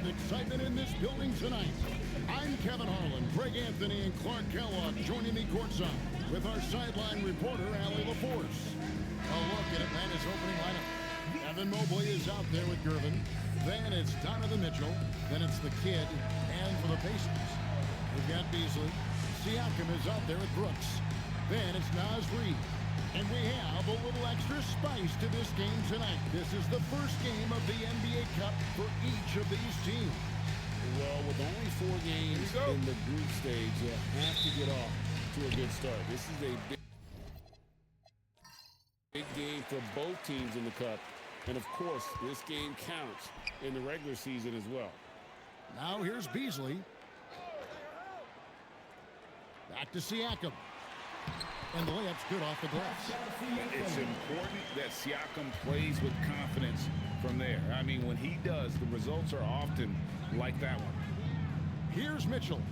excitement in this building tonight. I'm Kevin Harlan, Greg Anthony, and Clark Kellogg joining me courtside with our sideline reporter, Allie LaForce. A look at Atlanta's opening lineup. Evan Mobley is out there with Gervin. Then it's Donovan Mitchell. Then it's the kid. And for the Pacers, we've got Beasley. Siakam is out there with Brooks. Then it's Naz Reid. And we have a little extra spice to this game tonight. This is the first game of the NBA Cup for each of these teams. Well, with only 4 games in the group stage, you have to get off to a good start. This is a big game for both teams in the Cup. And, of course, this game counts in the regular season as well. Now here's Beasley. Back to Siakam. And the layup's good off the glass. It's important that Siakam plays with confidence from there. I mean, when he does, the results are often like that one. Here's Mitchell.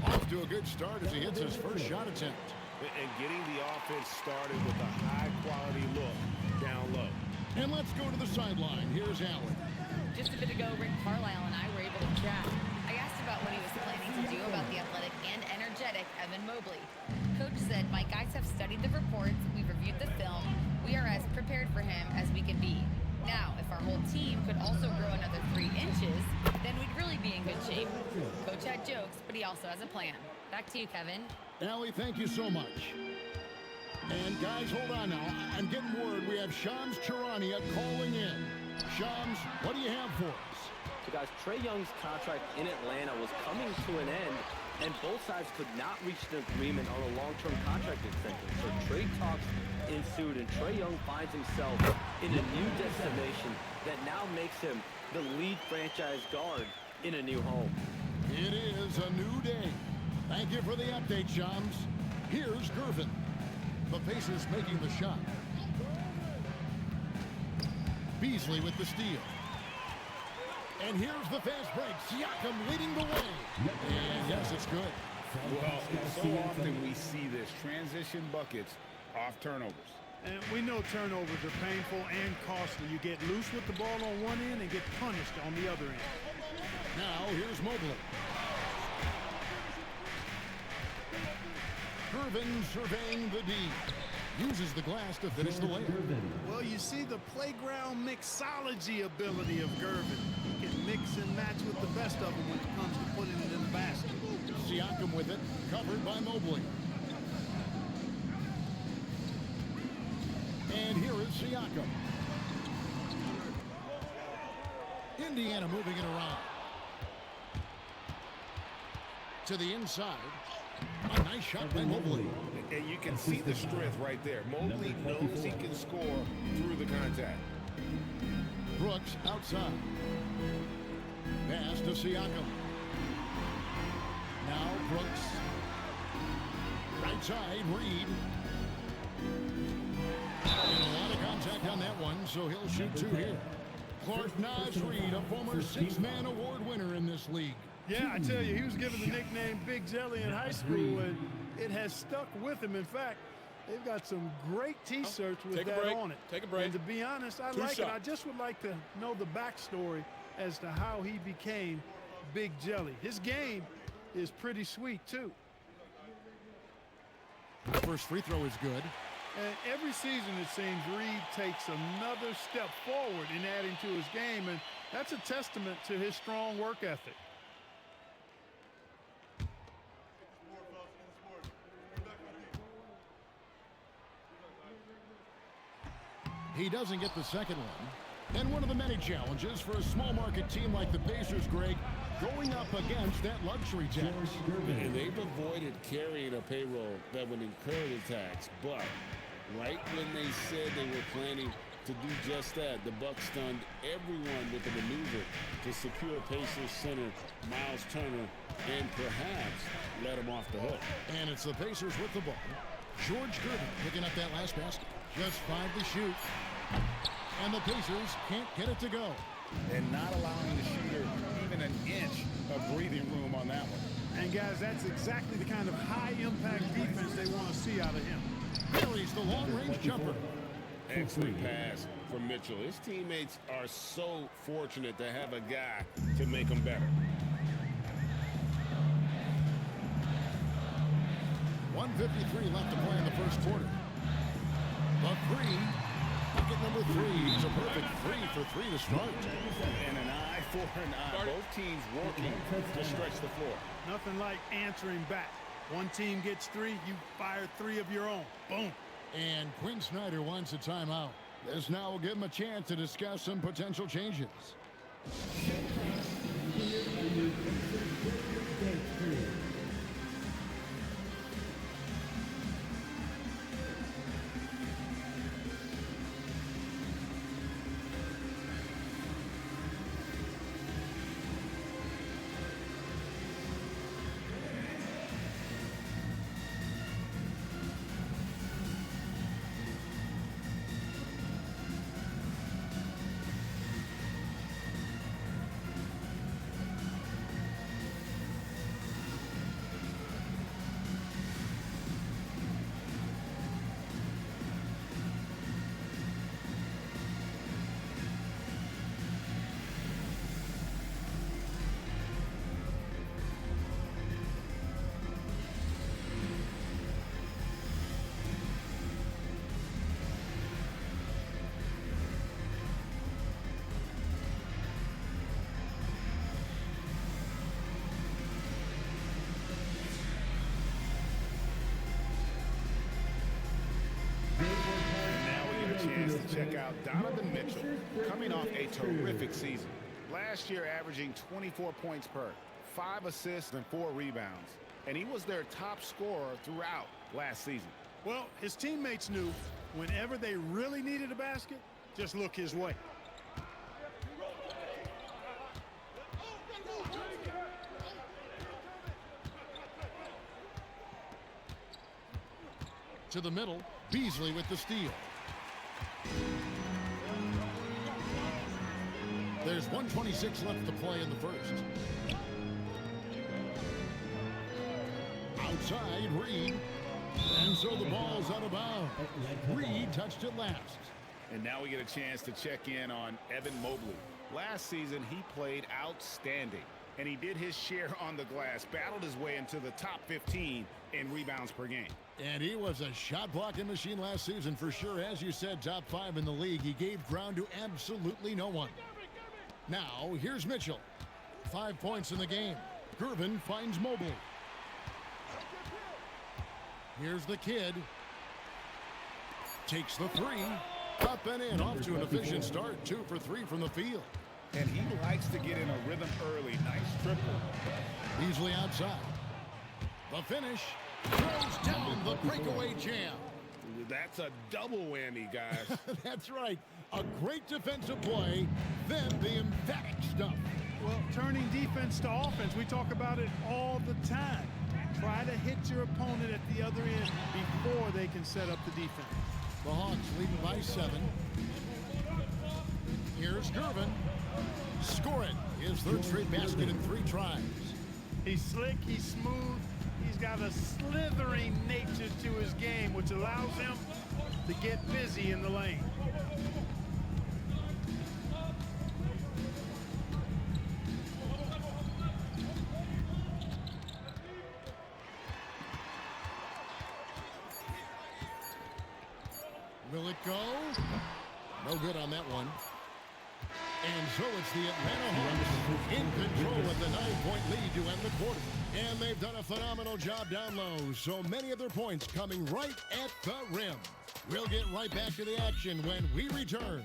Off to a good start as he hits his first shot attempt. And getting the offense started with a high-quality look down low. And let's go to the sideline. Here's Allen. Just a bit ago, Rick Carlisle and I were able to chat. I asked about what he was planning to do about the athletic and energetic Evan Mobley. Coach said, "My guys have studied the reports, we've reviewed the film, we are as prepared for him as we can be. Now, if our whole team could also grow another 3 inches, then we'd really be in good shape." Coach had jokes, but he also has a plan. Back to you, Kevin. Allie, thank you so much. And guys, hold on now. I'm getting word we have Shams Charania calling in. Shams, what do you have for us? So guys, Trae Young's contract in Atlanta was coming to an end, and both sides could not reach an agreement on a long-term contract extension. So trade talks ensued, and Trae Young finds himself in a new destination that now makes him the lead franchise guard in a new home. It is a new day. Thank you for the update, Shams. Here's Gervin. The Pacers making the shot. Beasley with the steal. And here's the fast break. Siakam leading the way. And yes, it's good. Well, so often we see this. Transition buckets off turnovers. And we know turnovers are painful and costly. You get loose with the ball on one end and get punished on the other end. Now here's Mobley. Gervin surveying the D. Uses the glass to finish the layup. Well, you see the playground mixology ability of Gervin. He can mix and match with the best of them when it comes to putting it in the basket. Siakam with it, covered by Mobley. And here is Siakam. Indiana moving it around. To the inside. A nice shot by Mobley. And you can see the strength right there. Mobley knows he can score through the contact. Brooks outside. Pass to Siakam. Now Brooks. Right side, Reid. And a lot of contact on that one, so he'll shoot 2 here. Clark Naz Reid, a former 6-man award winner in this league. Yeah, I tell you, he was given the nickname Big Jelly in high school, and it has stuck with him. In fact, they've got some great T-shirts with that on it. Take a break. And to be honest, I like it. I just would like to know the backstory as to how he became Big Jelly. His game is pretty sweet, too. The first free throw is good. And every season, it seems, Reid takes another step forward in adding to his game, and that's a testament to his strong work ethic. He doesn't get the second one. And one of the many challenges for a small market team like the Pacers, Greg, going up against that luxury tax. And they've avoided carrying a payroll that would incur the tax. But right when they said they were planning to do just that, the Bucks stunned everyone with a maneuver to secure Pacers center Miles Turner and perhaps let him off the hook. And it's the Pacers with the ball. George Gervin picking up that last basket. Just 5 to shoot. And the Pacers can't get it to go. And not allowing the shooter even an inch of breathing room on that one. And, guys, that's exactly the kind of high-impact defense they want to see out of him. Buries the long-range jumper. Excellent pass from Mitchell. His teammates are so fortunate to have a guy to make them better. 1:53 left to play in the first quarter. The three. Bucket number 3. He's a perfect 3 for 3 to start. And an eye for an eye. Both teams working to stretch the floor. Nothing like answering back. One team gets 3, you fire 3 of your own. Boom. And Quinn Snyder wants a timeout. This now will give him a chance to discuss some potential changes. Check out Donovan Mitchell, coming off a terrific season. Last year averaging 24 points per, 5 assists and 4 rebounds. And he was their top scorer throughout last season. Well, his teammates knew whenever they really needed a basket, just look his way. To the middle, Beasley with the steal. There's 1:26 left to play in the first. Outside, Reed. And so the ball's out of bounds. Reed touched it last. And now we get a chance to check in on Evan Mobley. Last season, he played outstanding. And he did his share on the glass, battled his way into the top 15 in rebounds per game. And he was a shot blocking machine last season for sure. As you said, top 5 in the league. He gave ground to absolutely no one. Now, here's Mitchell. 5 points in the game. Gervin finds Mobley. Here's the kid. Takes the 3. Up and in. Off to an efficient start. 2 for 3 from the field. And he likes to get in a rhythm early. Nice triple. Beasley outside. The finish. Throws down the breakaway jam. That's a double whammy, guys. That's right. A great defensive play, then the emphatic stuff. Well, turning defense to offense, we talk about it all the time. Try to hit your opponent at the other end before they can set up the defense. The Hawks leading by 7. Here's Gervin. Score it. His 3rd straight basket in 3 tries. He's slick, he's smooth, he's got a slithering nature to his game, which allows him to get busy in the lane. Will it go? No good on that one. And so it's the Atlanta Hawks in control with the 9-point lead to end the quarter. And they've done a phenomenal job down low. So many of their points coming right at the rim. We'll get right back to the action when we return.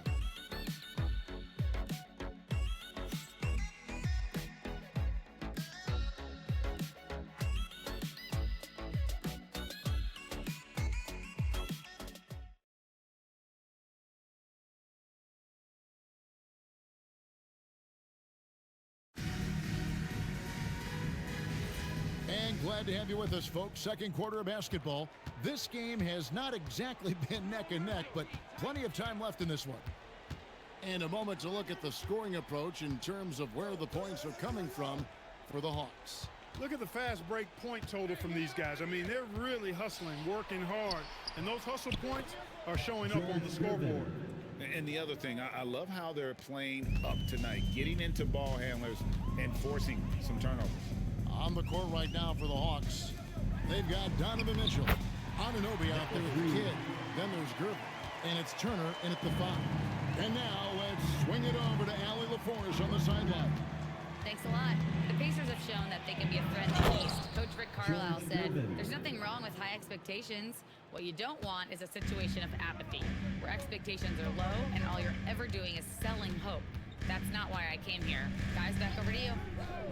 And glad to have you with us, folks. Second quarter of basketball. This game has not exactly been neck and neck, but plenty of time left in this one. And a moment to look at the scoring approach in terms of where the points are coming from for the Hawks. Look at the fast break point total from these guys. I mean, they're really hustling, working hard, and those hustle points are showing up on the scoreboard. And the other thing, I love how they're playing up tonight, getting into ball handlers and forcing some turnovers. On the court right now for the Hawks, they've got Donovan Mitchell. Anunoby out there with the kid. Then there's Gervin. And it's Turner in at the 5. And now let's swing it over to Allie LaForce on the sideline. Thanks a lot. The Pacers have shown that they can be a threat in the East. Coach Rick Carlisle said, there's nothing wrong with high expectations. What you don't want is a situation of apathy, where expectations are low and all you're ever doing is selling hope. That's not why I came here. Guys, back over to you.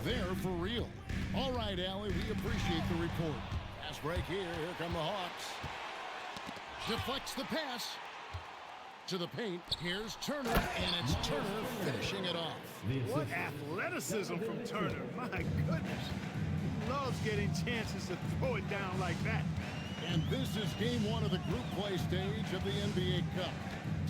They're for real. All right, Allie, we appreciate the report. Pass break here. Here come the Hawks. Deflects the pass to the paint. Here's Turner, and it's Turner finishing it off. What athleticism from Turner. My goodness. He loves getting chances to throw it down like that. And this is game 1 of the group play stage of the NBA Cup.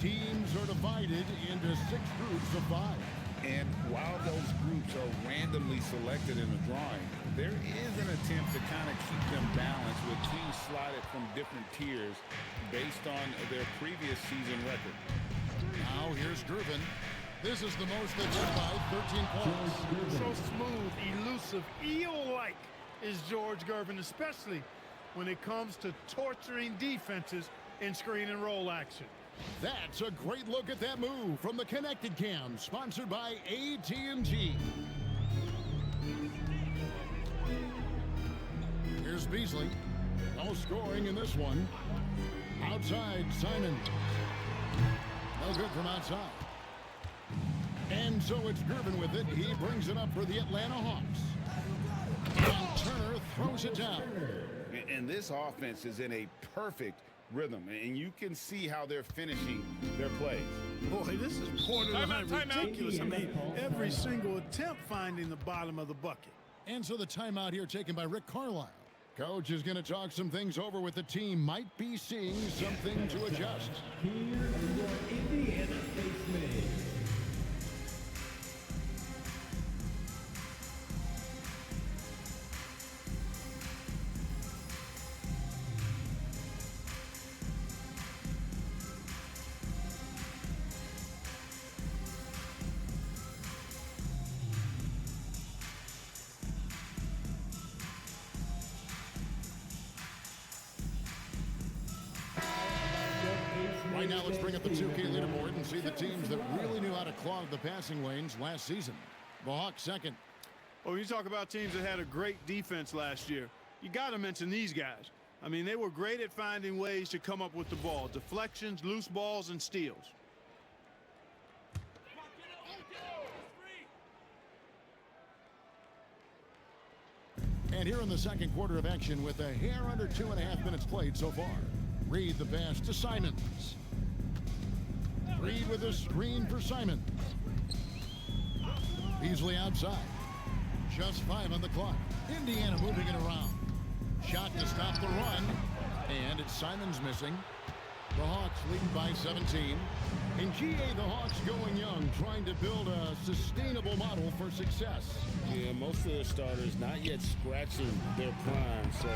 Teams are divided into 6 groups of 5. And while those groups are randomly selected in the drawing, there is an attempt to kind of keep them balanced with teams slotted from different tiers based on their previous season record. Now here's Gervin. This is the most they've won by 13 points. So smooth, elusive, eel-like is George Gervin, especially when it comes to torturing defenses in screen and roll action. That's a great look at that move from the Connected Cam, sponsored by AT&T. Here's Beasley. No scoring in this one. Outside, Simon. No good from outside. And so it's Gervin with it. He brings it up for the Atlanta Hawks. And Turner throws it down. And this offense is in a perfect rhythm, and you can see how they're finishing their plays. Boy, this is borderline ridiculous. I mean, every single attempt finding the bottom of the bucket. And so the timeout here taken by Rick Carlisle. Coach is going to talk some things over with the team. Might be seeing something to adjust. Here are your Indiana Spacemen. Right now, let's bring up the 2K leaderboard and see the teams that really knew how to clog the passing lanes last season. The Hawks second. Well, when you talk about teams that had a great defense last year, you got to mention these guys. I mean, they were great at finding ways to come up with the ball. Deflections, loose balls, and steals. And here in the second quarter of action with a hair under 2.5 minutes played so far. Reed the pass to Simons. Reed with a screen for Simons. Beasley outside. Just 5 on the clock. Indiana moving it around. Shot to stop the run. And it's Simons missing. The Hawks lead by 17. In GA, the Hawks going young, trying to build a sustainable model for success. Yeah, most of their starters not yet scratching their prime, so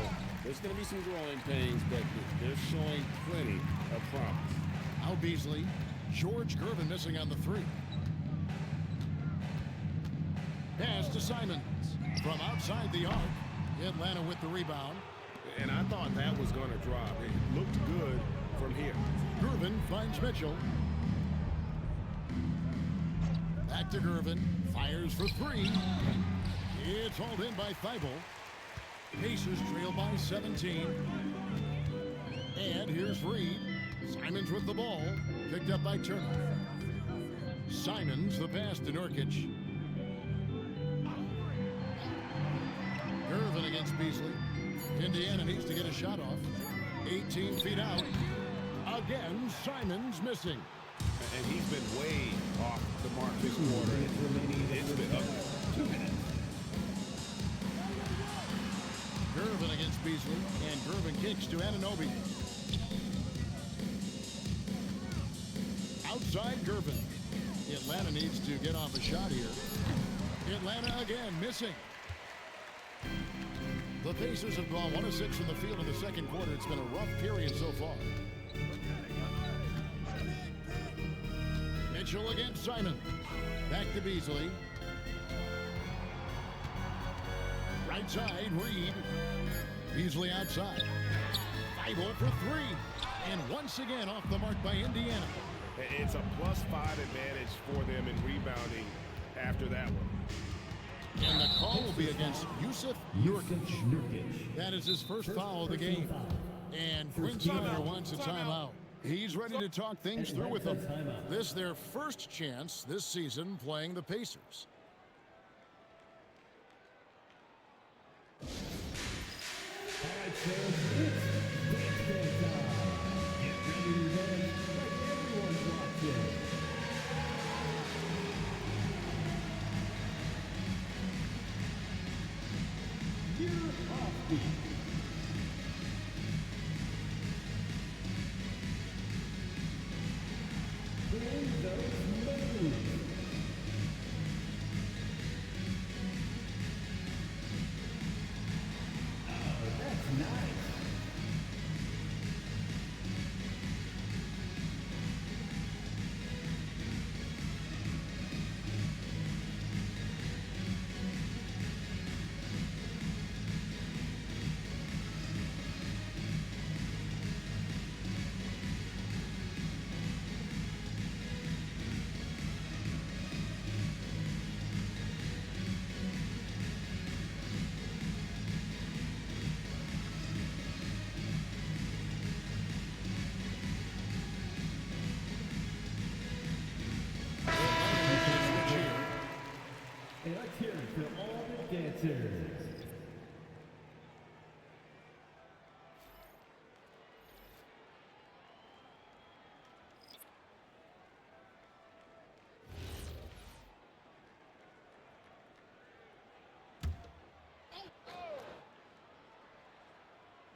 there's going to be some growing pains, but they're showing plenty of promise. Now Beasley. George Gervin missing on the 3. Pass to Simons. From outside the arc. Atlanta with the rebound. And I thought that was going to drop. It looked good from here. Gervin finds Mitchell. Back to Gervin. Fires for 3. It's hauled in by Thibault. Pacers trail by 17. And here's Reed. Simons with the ball. Picked up by Turner. Simons, the pass to Nurkic. Gervin against Beasley. Indiana needs to get a shot off. 18 feet out. Again, Simons missing. And he's been way off the mark this quarter. It's been up 2 minutes. Gervin against Beasley. And Gervin kicks to Anunoby. Outside Gervin. Atlanta needs to get off a shot here. Atlanta again missing. The Pacers have gone 1 of 6 from the field in the second quarter. It's been a rough period so far. Mitchell against Simon. Back to Beasley. Right side, Reed. Beasley outside. 5-0 for 3. And once again off the mark by Indiana. It's a +5 advantage for them in rebounding after that one. And the call will be against Yusuf Nurkic. That is his first foul of the game. And Quinn Snyder wants a timeout. He's ready to talk things through with them. This is their first chance this season playing the Pacers. All right, fans, it's dance time. Get ready to dance like everyone's watching. You're off beat. Bring those moves. Oh, that's nice. And let's hear it for all the dancers.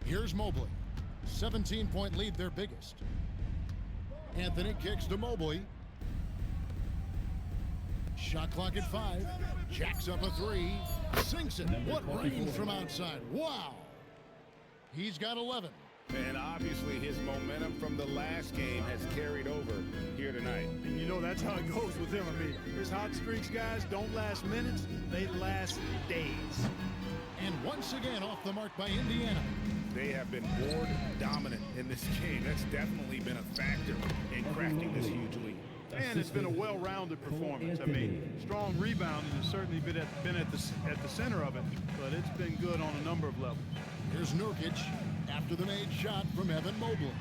Here's Mobley. 17-point lead, their biggest. Anthony kicks to Mobley. Shot clock at 5. Jacks up a 3. Sinks it. What range from outside. Wow. He's got 11. And obviously his momentum from the last game has carried over here tonight. And you know that's how it goes with him. I mean, his hot streaks, guys, don't last minutes. They last days. And once again off the mark by Indiana. They have been board dominant in this game. That's definitely been a factor in crafting this huge lead. And it's been a well-rounded performance. I mean, strong rebounding has certainly been at the center of it, but it's been good on a number of levels. Here's Nurkic after the made shot from Evan Mobley.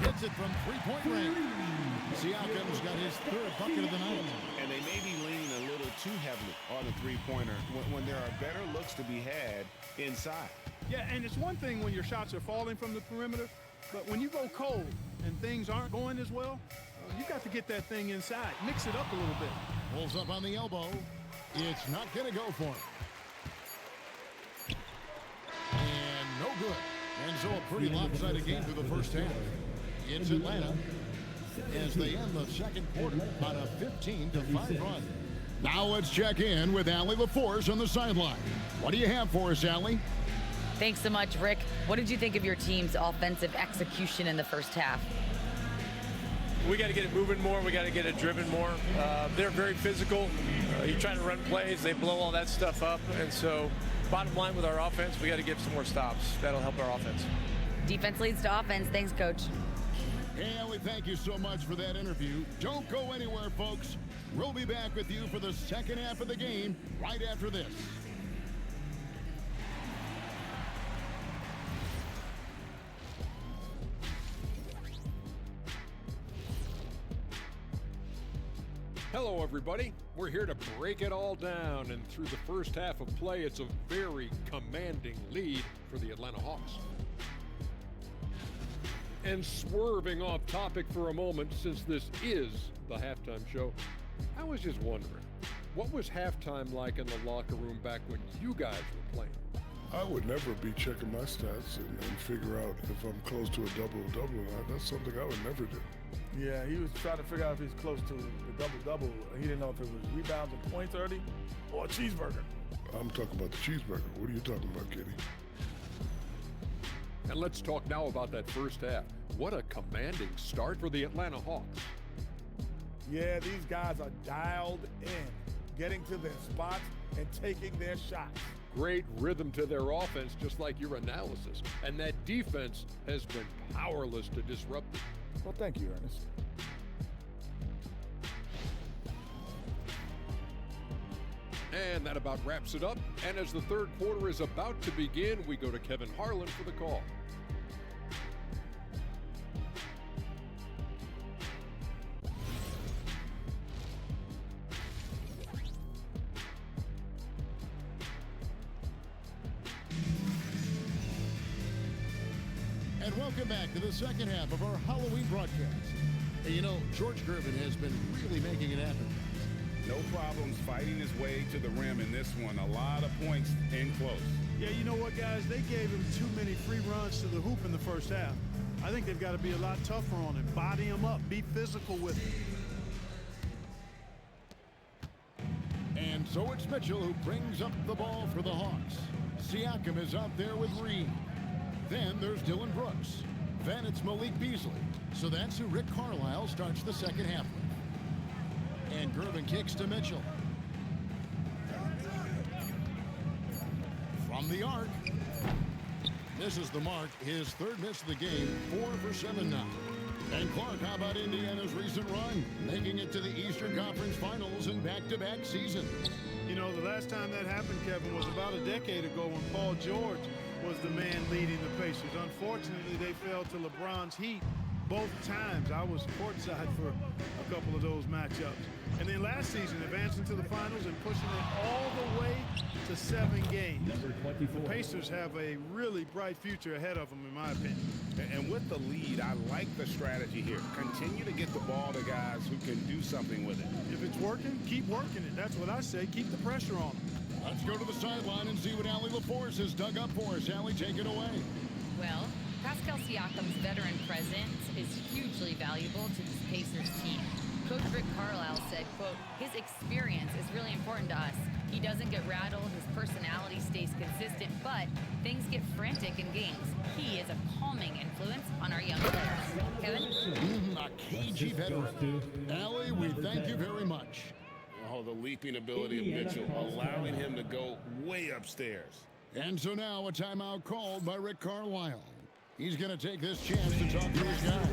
Hits it from three-point range. Siakam's got his third bucket of the night. And they may be leaning a little too heavily on the three-pointer when there are better looks to be had inside. Yeah, and it's one thing when your shots are falling from the perimeter, but when you go cold and things aren't going as well, you got to get that thing inside. Mix it up a little bit. Pulls up on the elbow. It's not going to go for him. And no good. And so a pretty lopsided game through the first half. It's Atlanta as they end the second quarter on a 15-5 run. Now let's check in with Allie LaForce on the sideline. What do you have for us, Allie? Thanks so much, Rick. What did you think of your team's offensive execution in the first half? We got to get it moving more. We got to get it driven more. They're very physical. You try to run plays, they blow all that stuff up. And so bottom line with our offense, we got to get some more stops. That'll help our offense. Defense leads to offense. Thanks, Coach. Hey, Allie, thank you so much for that interview. Don't go anywhere, folks. We'll be back with you for the second half of the game right after this. Hello, everybody. We're here to break it all down, and through the first half of play, it's a very commanding lead for the Atlanta Hawks. And swerving off topic for a moment, since this is the halftime show, I was just wondering, what was halftime like in the locker room back when you guys were playing? I would never be checking my stats and figure out if I'm close to a double-double or not. That's something I would never do. Yeah, he was trying to figure out if he's close to the double-double. He didn't know if it was rebounds and points early or a cheeseburger. I'm talking about the cheeseburger. What are you talking about, Kenny? And let's talk now about that first half. What a commanding start for the Atlanta Hawks. Yeah, these guys are dialed in, getting to their spots and taking their shots. Great rhythm to their offense, just like your analysis. And that defense has been powerless to disrupt it. Well, thank you, Ernest. And that about wraps it up. And as the third quarter is about to begin, we go to Kevin Harlan for the call. And welcome back to the second half of our Halloween broadcast. Hey, you know, George Gervin has been really making it happen. No problems fighting his way to the rim in this one. A lot of points in close. Yeah, you know what, guys? They gave him too many free runs to the hoop in the first half. I think they've got to be a lot tougher on him. Body him up. Be physical with him. And so it's Mitchell who brings up the ball for the Hawks. Siakam is out there with Reed. Then there's Dylan Brooks. Then it's Malik Beasley. So that's who Rick Carlisle starts the second half with. And Gervin kicks to Mitchell. From the arc. Misses the mark. His third miss of the game. 4 for 7 now. And Clark, how about Indiana's recent run? Making it to the Eastern Conference Finals in back-to-back seasons. You know, the last time that happened, Kevin, was about a decade ago when Paul George was the man leading the Pacers. Unfortunately, they fell to LeBron's Heat both times. I was courtside for a couple of those matchups. And then last season, advancing to the finals and pushing it all the way to 7 games. The Pacers have a really bright future ahead of them, in my opinion. And with the lead, I like the strategy here. Continue to get the ball to guys who can do something with it. If it's working, keep working it. That's what I say. Keep the pressure on them. Let's go to the sideline and see what Allie LaForce has dug up for us. Allie, take it away. Well, Pascal Siakam's veteran presence is hugely valuable to this Pacers team. Coach Rick Carlisle said, quote, his experience is really important to us. He doesn't get rattled, his personality stays consistent, but things get frantic in games. He is a calming influence on our young players. Kevin? A cagey veteran. Allie, we thank you very much. Oh, the leaping ability of Mitchell, allowing him to go way upstairs. And so now a timeout called by Rick Carlisle. He's going to take this chance to talk to his guys.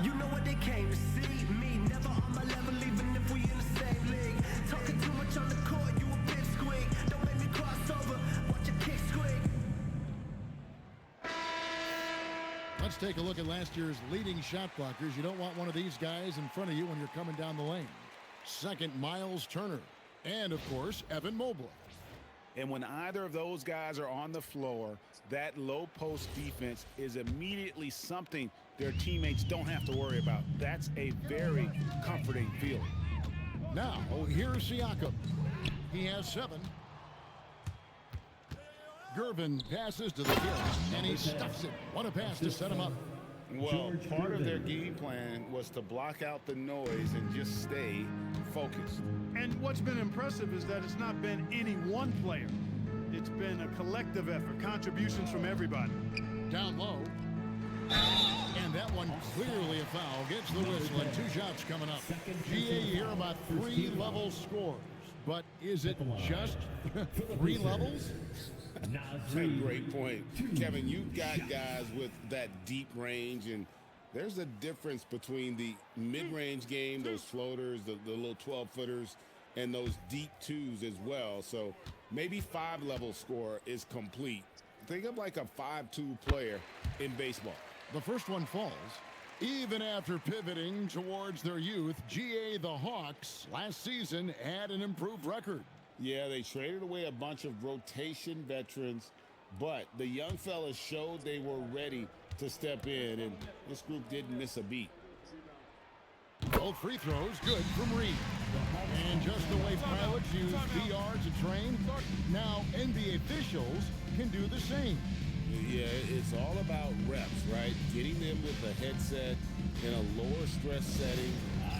You know what they came to see? Me, never on my level, even if we in the same league. Talking too much on the court, you a big squeak. Don't make me cross over, watch your kick squeak. Let's take a look at last year's leading shot blockers. You don't want one of these guys in front of you when you're coming down the lane. Second, Miles Turner. And, of course, Evan Mobley. And when either of those guys are on the floor, that low post defense is immediately something their teammates don't have to worry about. That's a very comforting feeling. Now, here's Siakam. He has 7. Gervin passes to the kill, and he stuffs it. What a pass to set him up. Well, part of their game plan was to block out the noise and just stay focused. And what's been impressive is that it's not been any one player. It's been a collective effort, contributions from everybody. Down low. And that one clearly a foul. Gets the whistle and 2 shots coming up. GA here about 3 level scores. But is it just 3 levels? A great point. Kevin, you've got guys with that deep range, and there's a difference between the mid-range game, those floaters, the little 12-footers, and those deep 2s as well. So maybe 5-level score is complete. Think of like a 5-2 player in baseball. The first one falls. Even after pivoting towards their youth, GA the Hawks last season had an improved record. Yeah, they traded away a bunch of rotation veterans, but the young fellas showed they were ready to step in, and this group didn't miss a beat. Both free throws good from Reed. And just the way pilots use VR to train, now NBA officials can do the same. Yeah, it's all about reps, right? Getting them with a headset in a lower stress setting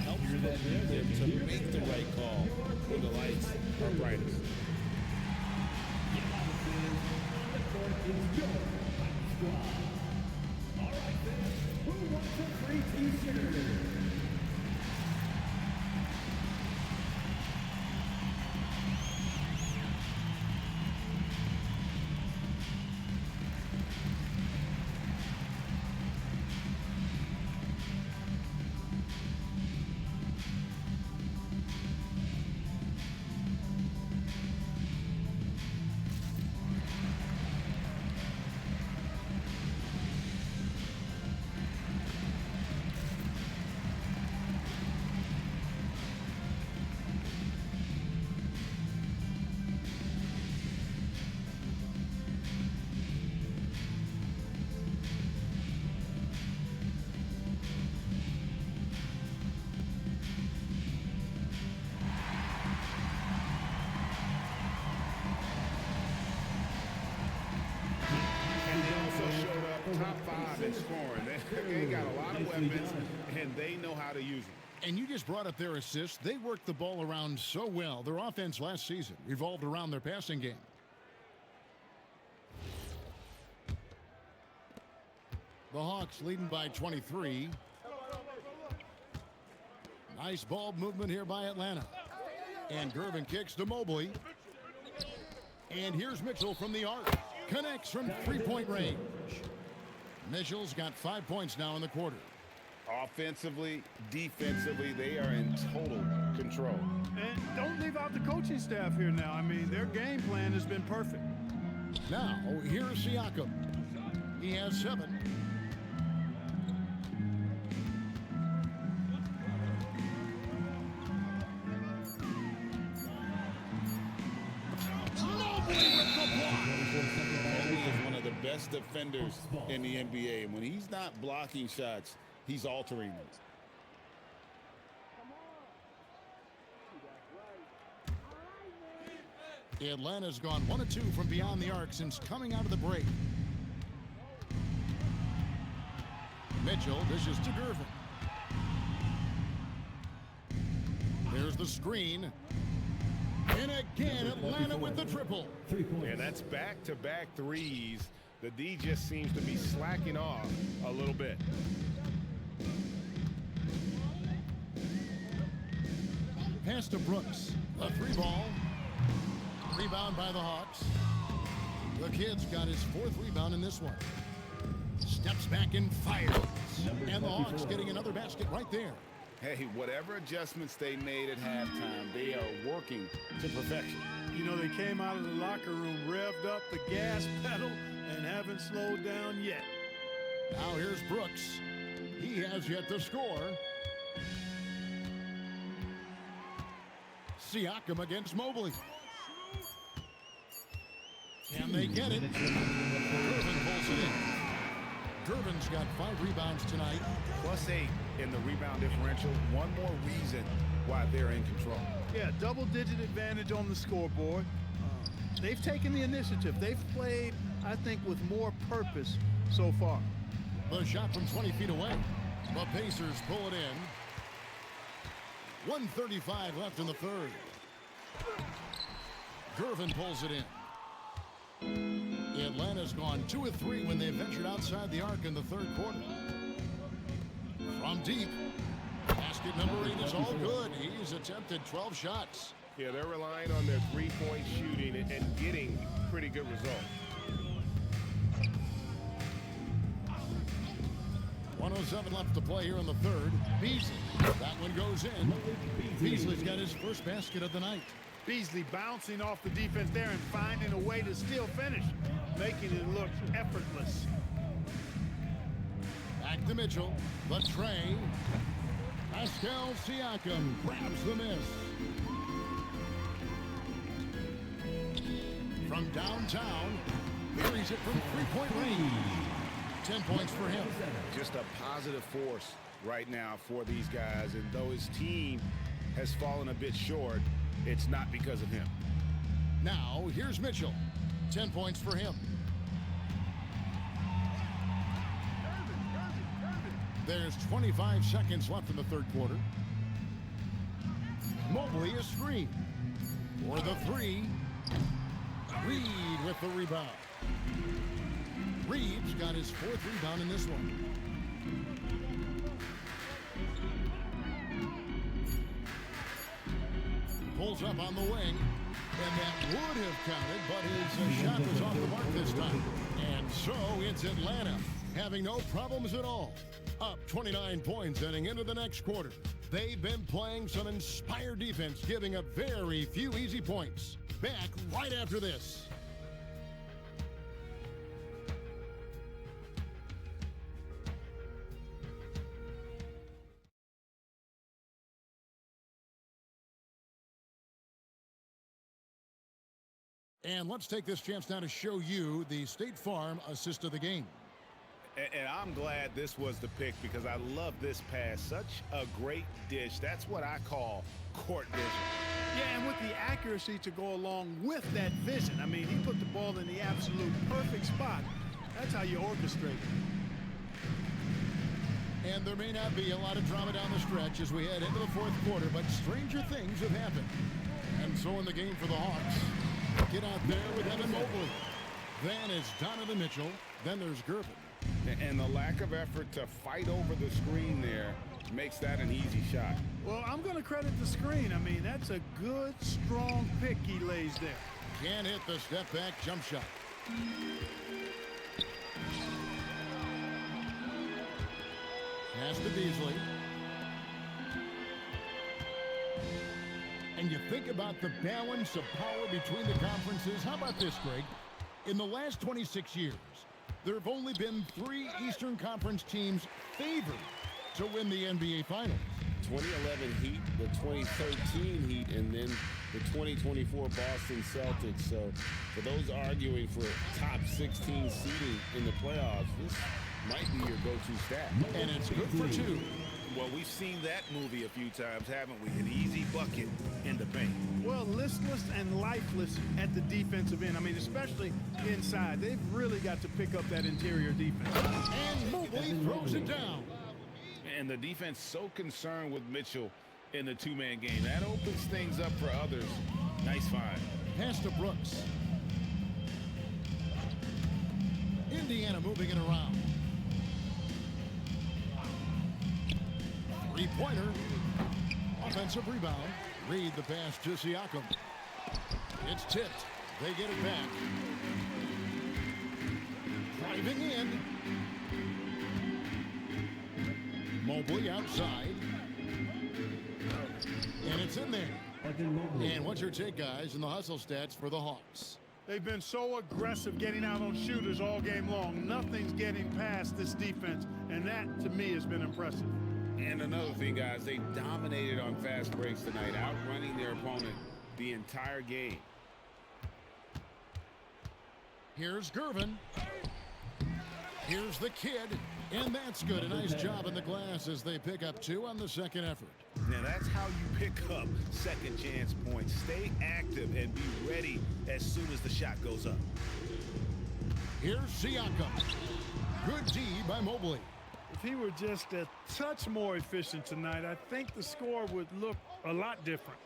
helps prepare them to make the right call when the lights are brightest. All right, then. Who wants a free t-shirt? Top 5 in scoring. They got a lot of weapons, and they know how to use them. And you just brought up their assists. They worked the ball around so well. Their offense last season revolved around their passing game. The Hawks leading by 23. Nice ball movement here by Atlanta. And Gervin kicks to Mobley. And here's Mitchell from the arc. Connects from three-point range. Mitchell's got 5 points now in the quarter. Offensively, defensively, they are in total control. And don't leave out the coaching staff here now. I mean, their game plan has been perfect. Now, here's Siakam. He has 7. Best defenders in the NBA, and when he's not blocking shots, he's altering them. Atlanta's gone 1 of 2 from beyond the arc since coming out of the break. Mitchell dishes to Gervin. There's the screen. And again, Atlanta with the triple. And that's back-to-back threes. The D just seems to be slacking off a little bit. Pass to Brooks. A 3-ball. Rebound by the Hawks. The kid's got his 4th rebound in this one. Steps back and fires. And the Hawks getting another basket right there. Hey, whatever adjustments they made at halftime, they are working to perfection. You know, they came out of the locker room, revved up the gas pedal, and haven't slowed down yet. Now here's Brooks. He has yet to score. Siakam against Mobley. And they get it. Gervin pulls it in. Gervin's got 5 rebounds tonight. +8 in the rebound differential. One more reason why they're in control. Yeah, double-digit advantage on the scoreboard. They've taken the initiative. They've played, I think, with more purpose so far. The shot from 20 feet away. The Pacers pull it in. 1:35 left in the third. Gervin pulls it in. Atlanta's gone 2 of 3 when they ventured outside the arc in the third quarter. From deep, basket number 8 is all good. He's attempted 12 shots. Yeah, they're relying on their three-point shooting and getting pretty good results. 1:07 left to play here in the third. Beasley, that one goes in. Beasley's got his first basket of the night. Beasley bouncing off the defense there and finding a way to still finish, making it look effortless. Back to Mitchell. The tray. Pascal Siakam grabs the miss. From downtown, buries it from three-point range. 10 points for him. Just a positive force right now for these guys. And though his team has fallen a bit short, it's not because of him. Now, here's Mitchell. 10 points for him. There's 25 seconds left in the third quarter. Mobley a screen. For the three. Reed with the rebound. Reed's got his fourth rebound in this one. Pulls up on the wing. And that would have counted, but his shot was off the mark this time. And so it's Atlanta having no problems at all. Up 29 points heading into the next quarter. They've been playing some inspired defense, giving up very few easy points. Back right after this. And let's take this chance now to show you the State Farm assist of the game. And I'm glad this was the pick because I love this pass. Such a great dish. That's what I call court vision. Yeah, and with the accuracy to go along with that vision. I mean, he put the ball in the absolute perfect spot. That's how you orchestrate it. And there may not be a lot of drama down the stretch as we head into the fourth quarter, but stranger things have happened. And so in the game for the Hawks, get out there with Evan Mobley. Then it's Donovan Mitchell. Then there's Gervin. And the lack of effort to fight over the screen there makes that an easy shot. Well, I'm going to credit the screen. I mean, that's a good, strong pick he lays there. Can't hit the step-back jump shot. Pass to Beasley. And you think about the balance of power between the conferences. How about this, Greg? In the last 26 years, there have only been 3 Eastern Conference teams favored to win the NBA Finals. 2011 Heat, the 2013 Heat, and then the 2024 Boston Celtics. So for those arguing for top 16 seeding in the playoffs, this might be your go-to stat. And it's good for 2. Well, we've seen that movie a few times, haven't we? An easy bucket in the paint. Well, listless and lifeless at the defensive end. I mean, especially inside. They've really got to pick up that interior defense. And Mobley throws it down. And the defense so concerned with Mitchell in the two-man game. That opens things up for others. Nice find. Pass to Brooks. Indiana moving it around. Three-pointer. Offensive rebound. Reed the pass to Siakam. It's tipped. They get it back. Driving in. Mobley outside. And it's in there. And what's your take, guys, in the hustle stats for the Hawks? They've been so aggressive getting out on shooters all game long. Nothing's getting past this defense, and that, to me, has been impressive. And another thing, guys, they dominated on fast breaks tonight, outrunning their opponent the entire game. Here's Gervin. Here's the kid. And that's good. A nice job in the glass as they pick up 2 on the second effort. Now, that's how you pick up second chance points. Stay active and be ready as soon as the shot goes up. Here's Siakam. Good D by Mobley. If he were just a touch more efficient tonight, I think the score would look a lot different.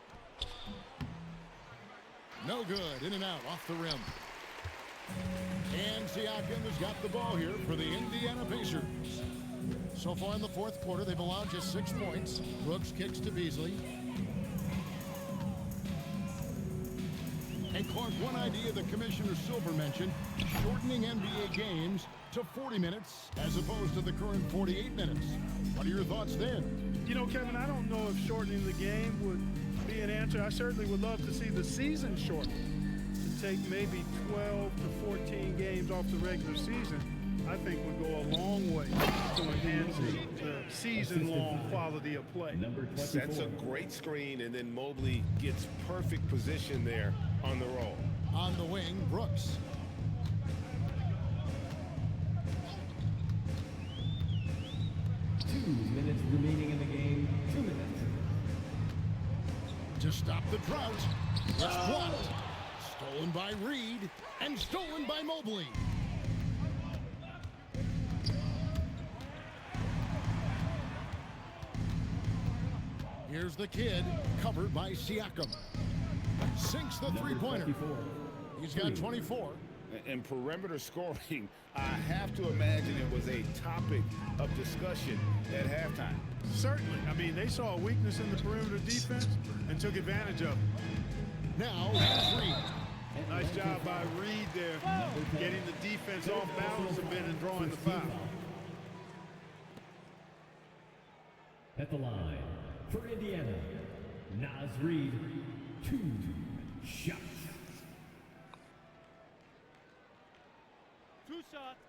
No good. In and out off the rim. And Siakam has got the ball here for the Indiana Pacers. So far in the fourth quarter, they've allowed just 6 points. Brooks kicks to Beasley. Hey, Clark, one idea that Commissioner Silver mentioned, shortening NBA games to 40 minutes as opposed to the current 48 minutes. What are your thoughts then? You know, Kevin, I don't know if shortening the game would be an answer. I certainly would love to see the season shortened. To take maybe 12 to 14 games off the regular season, I think would go a long way to enhancing the season-long quality of play. Sets a great screen, and then Mobley gets perfect position there on the roll. On the wing, Brooks. Two minutes remaining in the game. 2 minutes. to stop the drought. It's blocked. Stolen by Reed and stolen by Mobley. Here's the kid, covered by Siakam. Sinks the three-pointer. He's got 24. And perimeter scoring, I have to imagine it was a topic of discussion at halftime. Certainly. I mean, they saw a weakness in the perimeter defense and took advantage of it. Now, here's Reed. Nice job by Reed there, getting the defense off balance a bit and drawing the foul. At the line, for Indiana, Naz Reid, 2 shots. 2 shots.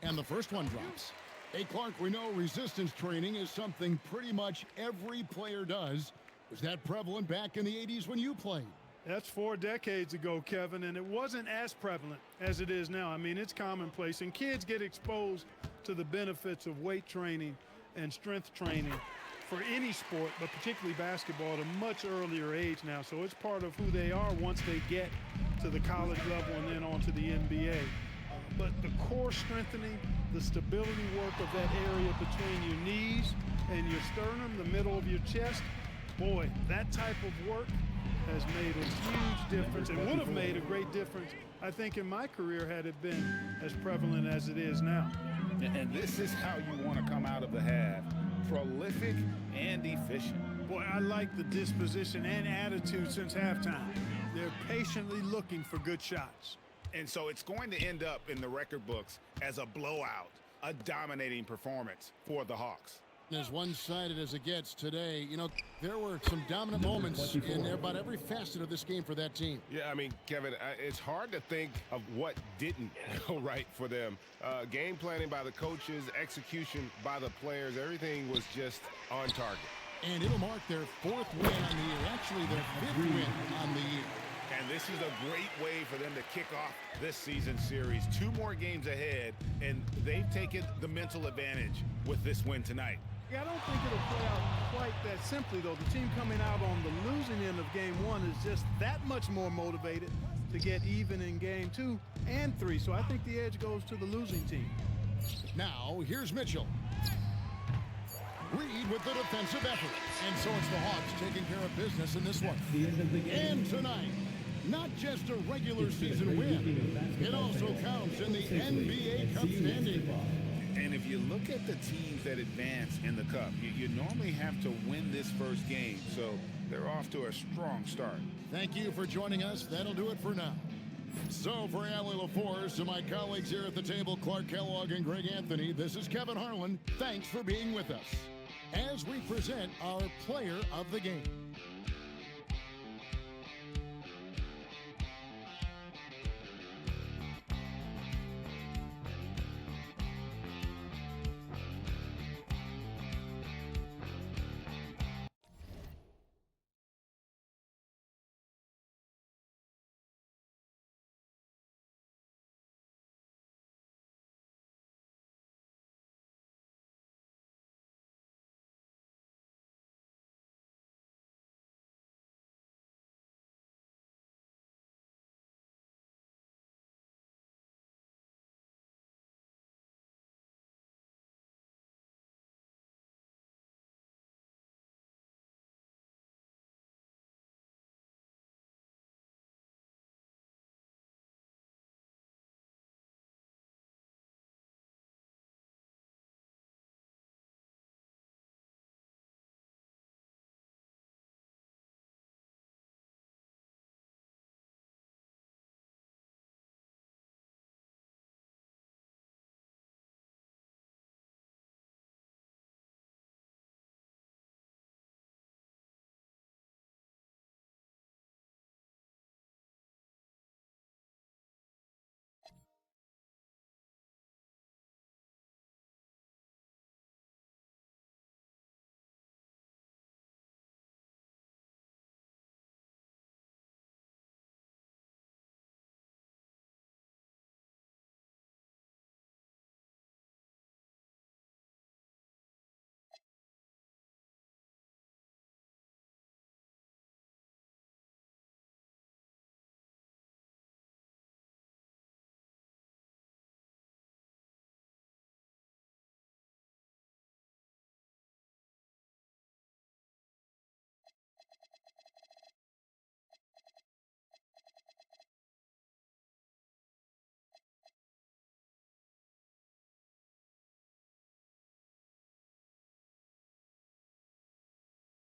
And the first one drops. Hey, Clark, we know resistance training is something pretty much every player does. Was that prevalent back in the 80s when you played? That's 4 decades ago, Kevin, and it wasn't as prevalent as it is now. I mean, it's commonplace, and kids get exposed to the benefits of weight training and strength training for any sport, but particularly basketball, at a much earlier age now. So it's part of who they are once they get to the college level and then on to the NBA. But the core strengthening, the stability work of that area between your knees and your sternum, the middle of your chest, boy, that type of work has made a huge difference and would have made a great difference, I think, in my career had it been as prevalent as it is now. And this is how you want to come out of the half. Prolific and efficient. Boy, I like the disposition and attitude since halftime. They're patiently looking for good shots. And so it's going to end up in the record books as a blowout, a dominating performance for the Hawks. As one-sided as it gets today, you know, there were some dominant moments in about every facet of this game for that team. Yeah, I mean, Kevin, it's hard to think of what didn't go right for them. Game planning by the coaches, execution by the players, everything was just on target. And it'll mark their 4th win on the year, actually their 5th win on the year. And this is a great way for them to kick off this season series. 2 more games ahead, and they've taken the mental advantage with this win tonight. Yeah, I don't think it'll play out quite that simply, though. The team coming out on the losing end of game 1 is just that much more motivated to get even in game 2 and 3. So I think the edge goes to the losing team. Now, here's Mitchell. Reed with the defensive effort. And so it's the Hawks taking care of business in this one. And tonight, not just a regular season win, it also counts in the NBA Cup standing. And if you look at the teams that advance in the Cup, you normally have to win this first game, so they're off to a strong start. Thank you for joining us. That'll do it for now. So for Allie LaForce and my colleagues here at the table, Clark Kellogg and Greg Anthony, this is Kevin Harlan. Thanks for being with us as we present our player of the game.